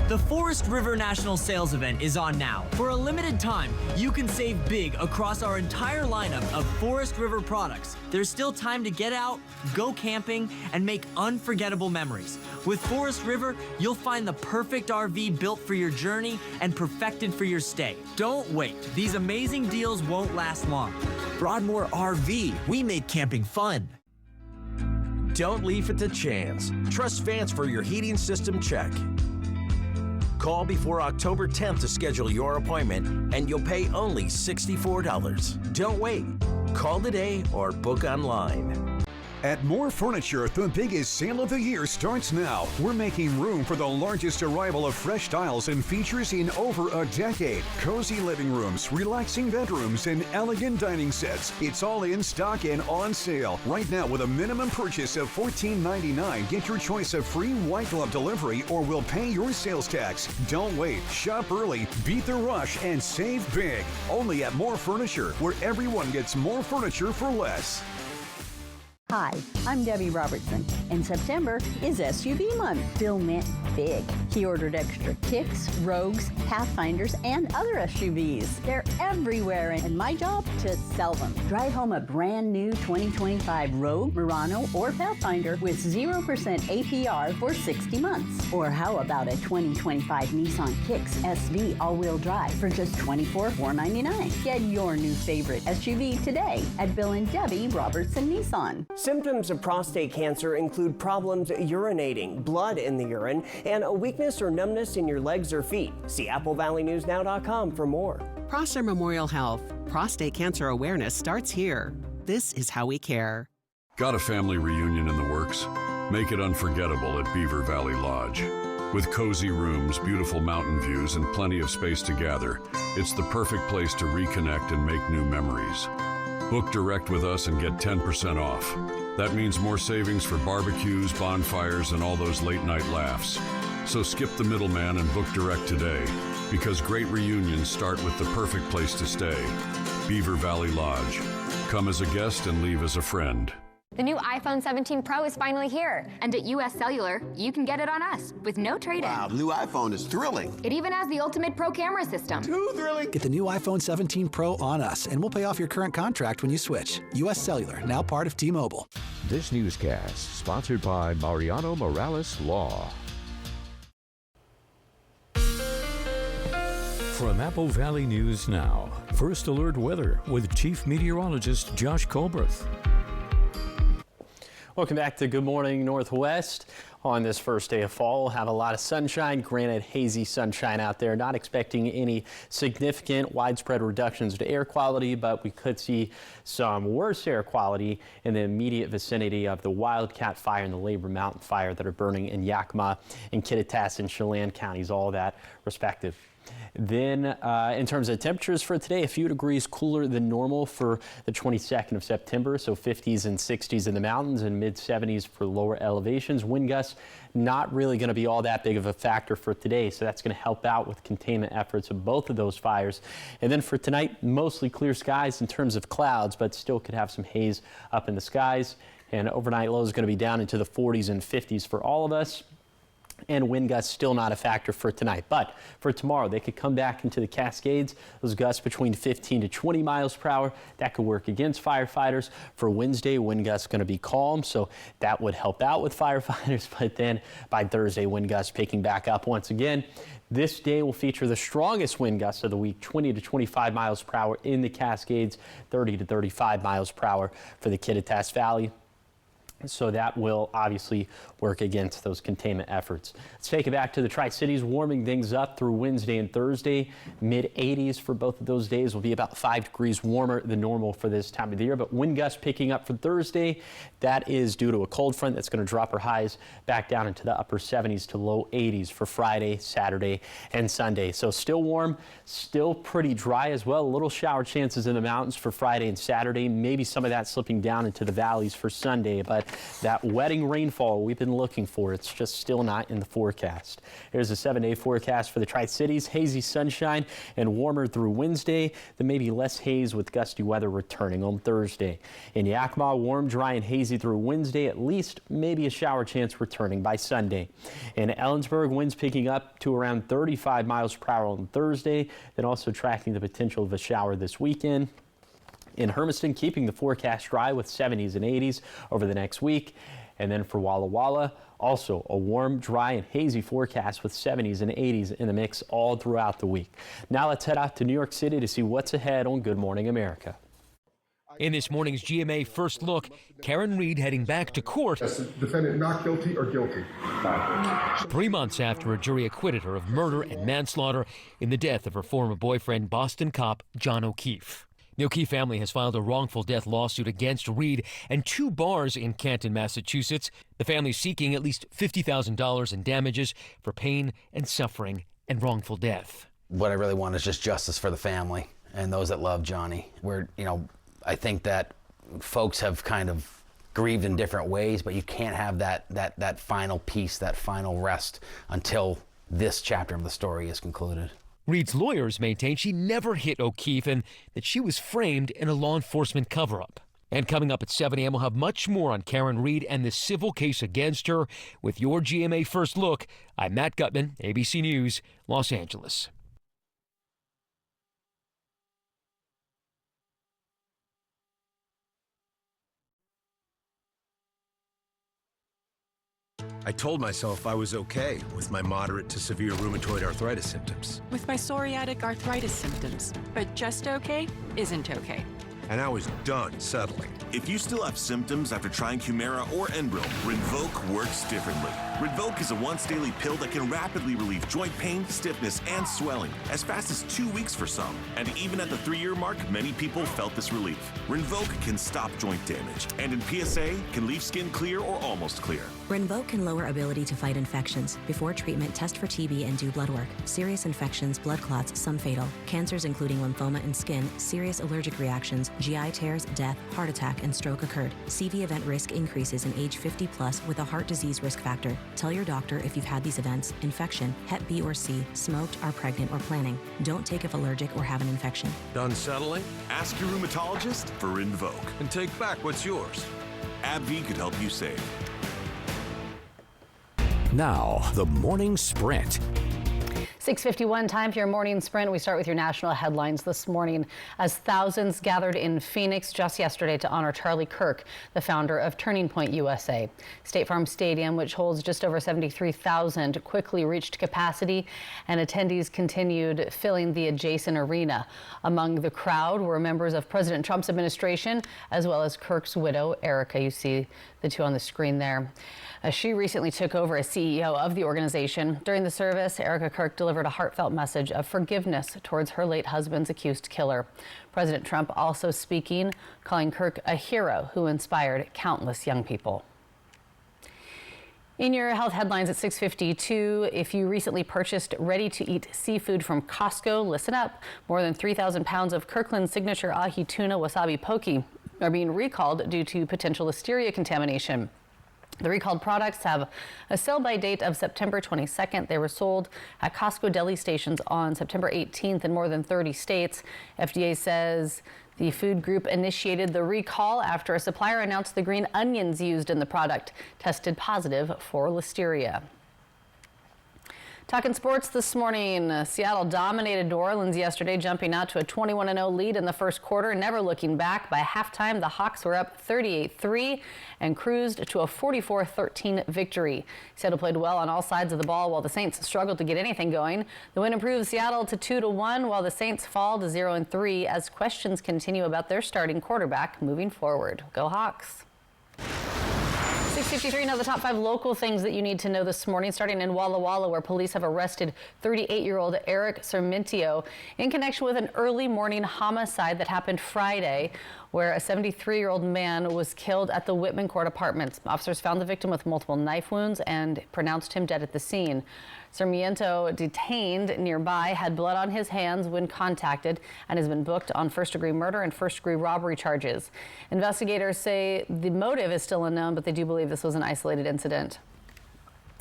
The Forest River National Sales Event is on now. For a limited time, you can save big across our entire lineup of Forest River products. There's still time to get out, go camping, and make unforgettable memories. With Forest River, you'll find the perfect RV built for your journey and perfected for your stay. Don't wait. These amazing deals won't last long. Broadmoor RV, we make camping fun. Don't leave it to chance. Trust Vance for your heating system check. Call before October 10th to schedule your appointment, and you'll pay only $64. Don't wait. Call today or book online. At More Furniture, the biggest sale of the year starts now. We're making room for the largest arrival of fresh styles and features in over a decade. Cozy living rooms, relaxing bedrooms, and elegant dining sets. It's all in stock and on sale. Right now, with a minimum purchase of $14.99, get your choice of free white glove delivery or we'll pay your sales tax. Don't wait. Shop early, beat the rush, and save big. Only at More Furniture, where everyone gets more furniture for less. Hi, I'm Debbie Robertson, and September is SUV month. Bill meant big. He ordered extra Kicks, Rogues, Pathfinders, and other SUVs. They're everywhere, and my job to sell them. Drive home a brand new 2025 Rogue, Murano, or Pathfinder with 0% APR for 60 months. Or how about a 2025 Nissan Kicks SV all-wheel drive for just $24,499? Get your new favorite SUV today at Bill and Debbie Robertson Nissan. Symptoms of prostate cancer include problems urinating, blood in the urine, and a weakness or numbness in your legs or feet. See AppleValleyNewsNow.com for more. Prosser Memorial Health. Prostate cancer awareness starts here. This is how we care. Got a family reunion in the works? Make it unforgettable at Beaver Valley Lodge. With cozy rooms, beautiful mountain views, and plenty of space to gather, it's the perfect place to reconnect and make new memories. Book direct with us and get 10% off. That means more savings for barbecues, bonfires, and all those late-night laughs. So skip the middleman and book direct today, because great reunions start with the perfect place to stay. Beaver Valley Lodge. Come as a guest and leave as a friend. The new iPhone 17 Pro is finally here. And at US Cellular, you can get it on us with no trade-in. Wow, the new iPhone is thrilling. It even has the ultimate pro camera system. Too thrilling. Get the new iPhone 17 Pro on us, and we'll pay off your current contract when you switch. US Cellular, now part of T-Mobile. This newscast sponsored by Mariano Morales Law. From Apple Valley News Now, First Alert Weather with Chief Meteorologist Josh Colbreth. Welcome back to Good Morning Northwest. On this first day of fall, we'll have a lot of sunshine, granted hazy sunshine out there. Not expecting any significant widespread reductions to air quality, but we could see some worse air quality in the immediate vicinity of the Wildcat Fire and the Labor Mountain Fire that are burning in Yakima and Kittitas and Chelan counties, all that respective. Then in terms of temperatures for today, a few degrees cooler than normal for the 22nd of September. So 50s and 60s in the mountains and mid 70s for lower elevations. Wind gusts not really going to be all that big of a factor for today. So that's going to help out with containment efforts of both of those fires. And then for tonight, mostly clear skies in terms of clouds, but still could have some haze up in the skies. And overnight lows is going to be down into the 40s and 50s for all of us. And wind gusts still not a factor for tonight. But for tomorrow, they could come back into the Cascades. Those gusts between 15 to 20 miles per hour. That could work against firefighters. For Wednesday, wind gusts going to be calm, so that would help out with firefighters. But then by Thursday, wind gusts picking back up once again. This day will feature the strongest wind gusts of the week, 20 to 25 miles per hour in the Cascades, 30 to 35 miles per hour for the Kittitas Valley. So that will obviously work against those containment efforts. Let's take it back to the Tri-Cities, warming things up through Wednesday and Thursday. Mid-80s for both of those days, will be about 5 degrees warmer than normal for this time of the year. But wind gusts picking up for Thursday. That is due to a cold front that's going to drop our highs back down into the upper 70s to low 80s for Friday, Saturday, and Sunday. So still warm, still pretty dry as well. A little shower chances in the mountains for Friday and Saturday. Maybe some of that slipping down into the valleys for Sunday. But that wetting rainfall we've been looking for, it's just still not in the forecast. Here's a 7-day forecast for the Tri-Cities. Hazy sunshine and warmer through Wednesday. Then maybe less haze with gusty weather returning on Thursday. In Yakima, warm, dry, and hazy through Wednesday at least. Maybe a shower chance returning by Sunday. In Ellensburg, winds picking up to around 35 miles per hour on Thursday. Then also tracking the potential of a shower this weekend. In Hermiston, keeping the forecast dry with 70s and 80s over the next week. And then for Walla Walla, also a warm, dry, and hazy forecast with 70s and 80s in the mix all throughout the week. Now let's head out to New York City to see what's ahead on Good Morning America. In this morning's GMA First Look, Karen Reed heading back to court. Defendant not guilty or guilty? 3 months after a jury acquitted her of murder and manslaughter in the death of her former boyfriend, Boston cop John O'Keefe. The O'Keefe family has filed a wrongful death lawsuit against Reed and 2 bars in Canton, Massachusetts. The family is seeking at least $50,000 in damages for pain and suffering and wrongful death. What I really want is just justice for the family and those that love Johnny. I think that folks have kind of grieved in different ways, but you can't have that final piece, that final rest until this chapter of the story is concluded. Reed's lawyers maintain she never hit O'Keefe and that she was framed in a law enforcement cover-up. And coming up at 7 a.m., we'll have much more on Karen Reed and the civil case against her. With your GMA First Look, I'm Matt Gutman, ABC News, Los Angeles. I told myself I was okay with my moderate to severe rheumatoid arthritis symptoms. With my psoriatic arthritis symptoms. But just okay isn't okay. And I was done settling. If you still have symptoms after trying Humira or Enbrel, Rinvoq works differently. Rinvoq is a once-daily pill that can rapidly relieve joint pain, stiffness, and swelling, as fast as 2 weeks for some. And even at the 3-year mark, many people felt this relief. Rinvoq can stop joint damage, and in PSA, can leave skin clear or almost clear. Rinvoq can lower ability to fight infections. Before treatment, test for TB and do blood work. Serious infections, blood clots, some fatal. Cancers including lymphoma and skin, serious allergic reactions, GI tears, death, heart attack, and stroke occurred. CV event risk increases in age 50 plus with a heart disease risk factor. Tell your doctor if you've had these events: infection, Hep B or C, smoked, are pregnant, or planning. Don't take if allergic or have an infection. Done settling? Ask your rheumatologist for Rinvoq. And take back what's yours. AbbVie could help you save. Now, the morning sprint. 6:51, time for your morning sprint. We start with your national headlines this morning as thousands gathered in Phoenix just yesterday to honor Charlie Kirk, the founder of Turning Point USA. State Farm Stadium, which holds just over 73,000, quickly reached capacity, and attendees continued filling the adjacent arena. Among the crowd were members of President Trump's administration, as well as Kirk's widow, Erica. You see the two on the screen there. She recently took over as CEO of the organization. During the service, Erica Kirk delivered a heartfelt message of forgiveness towards her late husband's accused killer. President Trump also speaking, calling Kirk a hero who inspired countless young people. In your health headlines at 6:52, if you recently purchased ready-to-eat seafood from Costco, listen up. More than 3,000 pounds of Kirkland's signature ahi tuna wasabi poke are being recalled due to potential listeria contamination. The recalled products have a sell-by date of September 22nd. They were sold at Costco deli stations on September 18th in more than 30 states. FDA says the food group initiated the recall after a supplier announced the green onions used in the product tested positive for listeria. Talking sports this morning, Seattle dominated New Orleans yesterday, jumping out to a 21-0 lead in the first quarter. Never looking back, by halftime, the Hawks were up 38-3 and cruised to a 44-13 victory. Seattle played well on all sides of the ball while the Saints struggled to get anything going. The win improves Seattle to 2-1 while the Saints fall to 0-3 as questions continue about their starting quarterback moving forward. Go Hawks. 6:53, now the top 5 local things that you need to know this morning, starting in Walla Walla, where police have arrested 38-year-old Eric Sarmentio in connection with an early morning homicide that happened Friday, where a 73-year-old man was killed at the Whitman Court Apartments. Officers found the victim with multiple knife wounds and pronounced him dead at the scene. Sarmiento, detained nearby, had blood on his hands when contacted and has been booked on first-degree murder and first-degree robbery charges. Investigators say the motive is still unknown, but they do believe this was an isolated incident.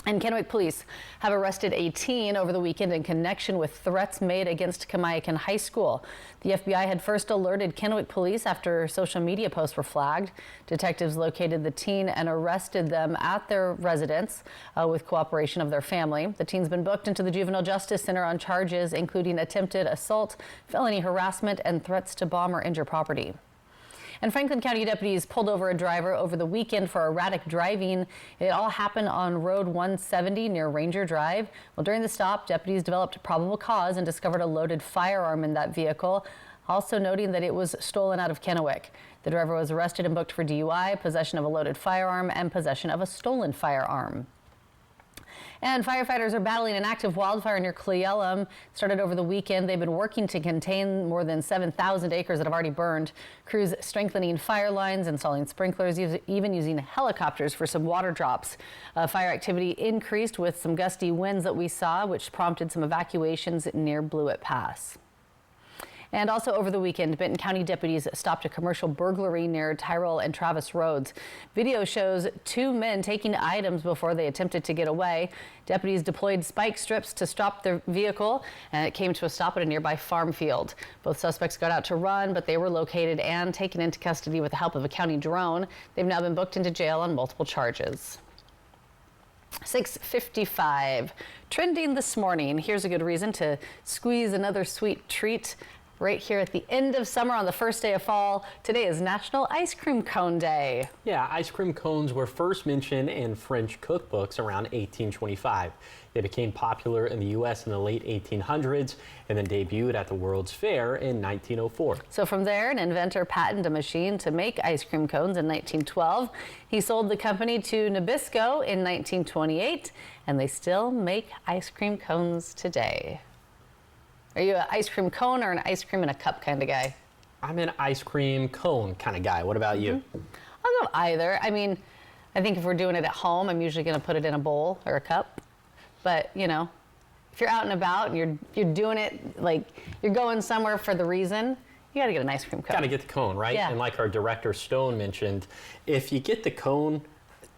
And Kennewick police have arrested a teen over the weekend in connection with threats made against Kamiakin High School. The FBI had first alerted Kennewick police after social media posts were flagged. Detectives located the teen and arrested them at their residence with cooperation of their family. The teen's been booked into the Juvenile Justice Center on charges including attempted assault, felony harassment, and threats to bomb or injure property. And Franklin County deputies pulled over a driver over the weekend for erratic driving. It all happened on Road 170 near Ranger Drive. Well, during the stop, deputies developed probable cause and discovered a loaded firearm in that vehicle, also noting that it was stolen out of Kennewick. The driver was arrested and booked for DUI, possession of a loaded firearm, and possession of a stolen firearm. And firefighters are battling an active wildfire near Cle Elum. Started over the weekend. They've been working to contain more than 7,000 acres that have already burned. Crews strengthening fire lines, installing sprinklers, even using helicopters for some water drops. Fire activity increased with some gusty winds that we saw, which prompted some evacuations near Blewett Pass. And also over the weekend, Benton County deputies stopped a commercial burglary near Tyrrell and Travis Roads. Video shows two men taking items before they attempted to get away. Deputies deployed spike strips to stop their vehicle, and it came to a stop at a nearby farm field. Both suspects got out to run, but they were located and taken into custody with the help of a county drone. They've now been booked into jail on multiple charges. 6:55. Trending this morning. Here's a good reason to squeeze another sweet treat. Right here at the end of summer on the first day of fall. Today is National Ice Cream Cone Day. Yeah, ice cream cones were first mentioned in French cookbooks around 1825. They became popular in the U.S. in the late 1800s and then debuted at the World's Fair in 1904. So from there, an inventor patented a machine to make ice cream cones in 1912. He sold the company to Nabisco in 1928, and they still make ice cream cones today. Are you an ice cream cone or an ice cream in a cup kind of guy? I'm an ice cream cone kind of guy. What about you? I'll go either. I mean, I think if we're doing it at home, I'm usually going to put it in a bowl or a cup. But, you know, if you're out and about and you're doing it like you're going somewhere for the reason, you got to get an ice cream cone. Got to get the cone, right? Yeah. And like our director Stone mentioned, if you get the cone,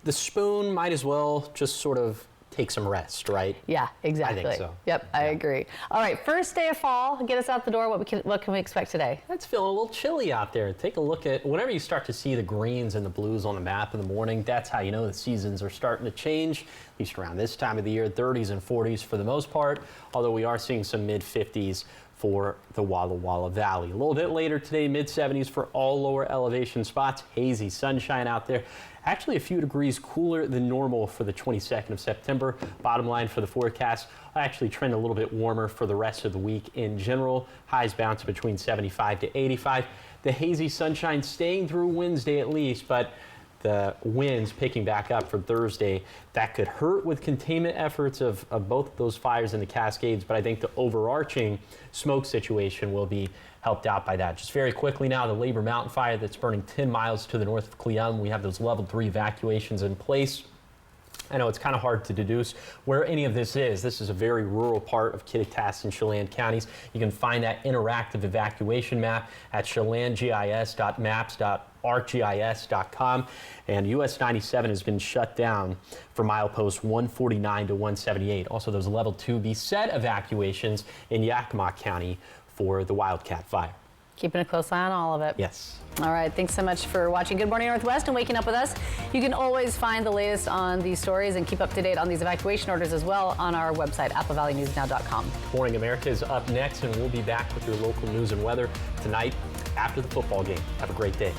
the spoon might as well just sort of take some rest, right? Yeah, exactly. I think so. Yep, I agree. All right, first day of fall. Get us out the door. What can we expect today? It's feeling a little chilly out there. Take a look at whenever you start to see the greens and the blues on the map in the morning. That's how you know the seasons are starting to change. At least around this time of the year, 30s and 40s for the most part. Although we are seeing some mid 50s for the Walla Walla Valley. A little bit later today, mid 70s for all lower elevation spots. Hazy sunshine out there. Actually a few degrees cooler than normal for the 22nd of September. Bottom line for the forecast, I actually trend a little bit warmer for the rest of the week in general. Highs bounce between 75 to 85. The hazy sunshine staying through Wednesday at least, but the winds picking back up for Thursday. That could hurt with containment efforts of both of those fires in the Cascades, but I think the overarching smoke situation will be helped out by that. Just very quickly now, the Labor Mountain fire that's burning 10 miles to the north of Cle Elum. We have those level 3 evacuations in place. I know it's kind of hard to deduce where any of this is. This is a very rural part of Kittitas and Chelan counties. You can find that interactive evacuation map at chelangis.maps.arcgis.com. And US 97 has been shut down for mileposts 149 to 178. Also, those level 2 BSET evacuations in Yakima County for the Wildcat fire. Keeping a close eye on all of it. Yes. All right, thanks so much for watching Good Morning Northwest and waking up with us. You can always find the latest on these stories and keep up to date on these evacuation orders as well on our website, AppleValleyNewsNow.com. Morning America is up next, and we'll be back with your local news and weather tonight after the football game. Have a great day.